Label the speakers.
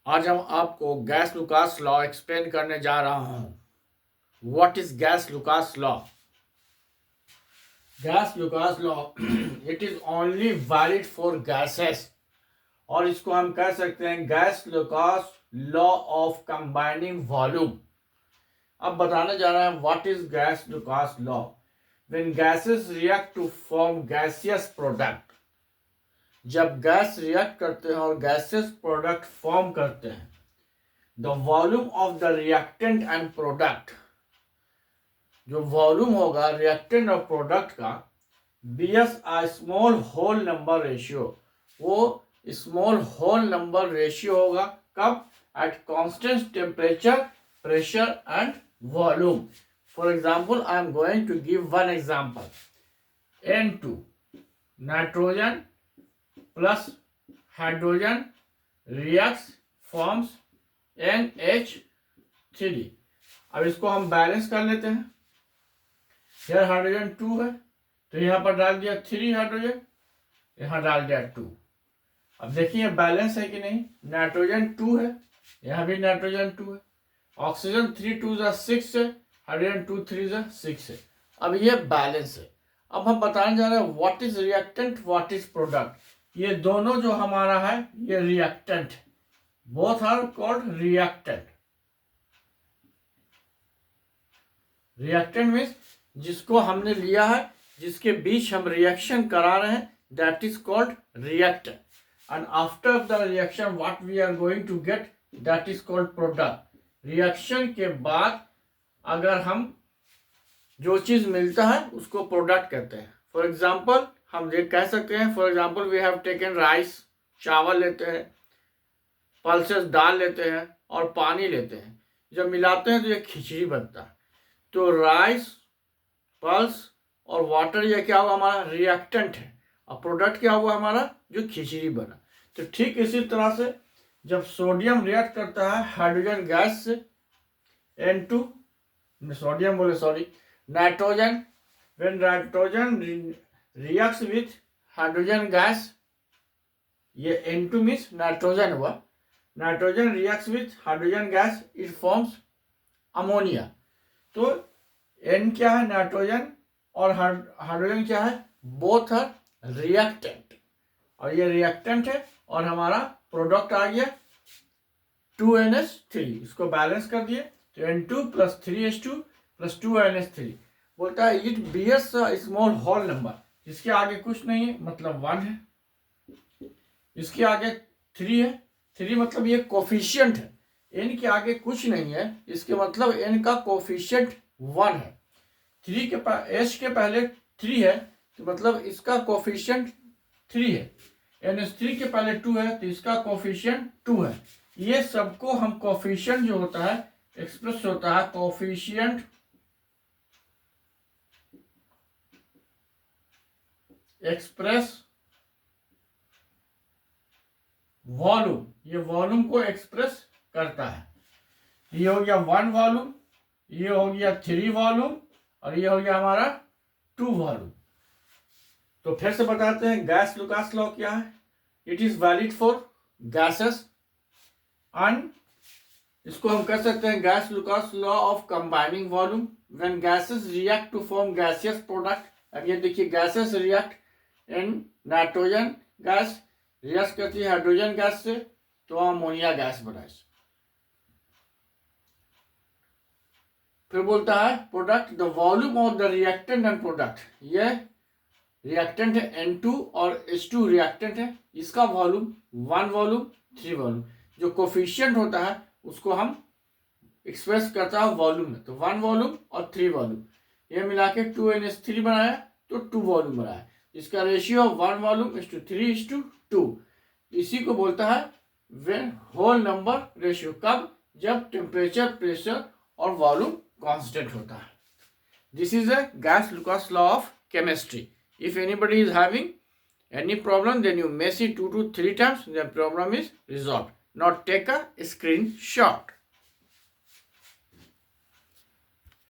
Speaker 1: आज हम आपको गैस लुकास लॉ एक्सप्लेन करने जा रहा हूं। व्हाट इज गैस लुकास लॉ? गैस लुकास law it is only valid for gases, और इसको हम कह सकते हैं गैस लुकास लॉ ऑफ कंबाइनिंग वॉल्यूम। अब बताने जा रहे हैं व्हाट इज गैस लुकास law. When gases react to form gaseous product, जब गैस रिएक्ट करते हैं और गैसियस प्रोडक्ट फॉर्म करते हैं, the volume of the reactant and product, जो वॉल्यूम होगा रिएक्टेंट और प्रोडक्ट का, bears a small whole number ratio, वो स्मॉल होल नंबर रेशियो होगा। कब? At constant temperature, pressure and volume. For example I am going to give one example. N2 nitrogen plus hydrogen reacts forms NH3। अब इसको हम balance कर लेते हैं। यहाँ हाइड्रोजन 2 है तो यहाँ पर डाल दिया 3 हाइड्रोजन, यहाँ डाल दिया 2। अब देखिए बैलेंस है कि नहीं। नाइट्रोजन 2 है, यहाँ भी नाइट्रोजन 2 है। ऑक्सीजन 3 2 6 है, हाइड्रोजन 2 3 6 है। अब ये बैलेंस है। अब हम बताने जा रहे हैं what is reactant, what is product. ये दोनों जो हमारा है ये रिएक्टेंट है। Both are called reactant. Reactant means जिसको हमने लिया है, जिसके बीच हम रिएक्शन करा रहे हैं, that is called reactant. And after the reaction what we are going to get, that is called product. Reaction के बाद अगर हम जो चीज मिलता है उसको प्रोडक्ट कहते हैं। फॉर एग्जाम्पल हम ये कह सकते हैं, for example we have taken rice, चावल लेते हैं, पल्सेस दाल लेते हैं और पानी लेते हैं। जब मिलाते हैं तो ये खिचड़ी बनता है। तो राइस, पल्स और वाटर, ये क्या हुआ हमारा रिएक्टेंट है, और प्रोडक्ट क्या हुआ हमारा जो खिचड़ी बना। तो ठीक इसी तरह से जब सोडियम रिएक्ट करता है हाइड्रोजन गैस से, N2 सोडियम बोले sorry, nitrogen, when nitrogen reacts with hydrogen gas, ये N2 मीन्स नाइट्रोजन हुआ। Nitrogen reacts with hydrogen gas, it forms ammonia. तो N क्या है नाइट्रोजन, और हाइड्रोजन क्या है, बोथ आर रिएक्टेंट, और ये रिएक्टेंट है। और हमारा प्रोडक्ट आ गया 2NH3। इसको बैलेंस कर दिए तो N2 plus 3H2 plus 2NH3। बोलता है it bears small whole number, जिसके आगे कुछ नहीं है मतलब 1 है, इसके आगे 3 है, 3 मतलब ये कोफिशिएंट है। n के आगे कुछ नहीं है, इसके मतलब n का कोफिशिएंट 1 है। 3 के h के पहले 3 है तो मतलब इसका कोफिशिएंट 3 है। NH3 के पहले 2 है तो इसका कोफिशिएंट 2 है। ये सबको हम कोफिशिएंट जो होता है एक्सप्रेस होता है कोफिशिएंट एक्सप्रेस वॉल्यूम, ये वॉल्यूम को एक्सप्रेस करता है। ये हो गया 1 वॉल्यूम, ये हो गया 3 वॉल्यूम, और ये हो गया हमारा 2 वॉल्यूम। तो फिर से बताते हैं गैस लुकास लॉ क्या है। It is valid for gases, and इसको हम कह सकते हैं गैस लुकास law of combining volume. When gases react to form gaseous product, अब ये देखिए gases react in nitrogen gas react करती है हाइड्रोजन गैस से तो अमोनिया गैस बनाए। फिर बोलता है product, the volume of the reactant and product. ये रिएक्टेंट है N2 और H2 रिएक्टेंट है, इसका वॉल्यूम 1 वॉल्यूम 3 वॉल्यूम। जो कोफिशिएंट होता है उसको हम एक्सप्रेस करता है वॉल्यूम में, तो 1 वॉल्यूम और 3 वॉल्यूम। ये मिला के 2NH3 बनाया तो 2 वॉल्यूम बनाया। इसका ratio 1 volume is to 3 is to 2। इसी को बोलता है व्हेन होल नंबर रेशियो। कब? जब टेम्परेचर, प्रेशर और वॉल्यूम कांस्टेंट होता है। दिस इज अ गैस लुकास law of chemistry. If anybody is having any problem, then you may see 2 to 3 times, the problem is resolved. Now take a screenshot.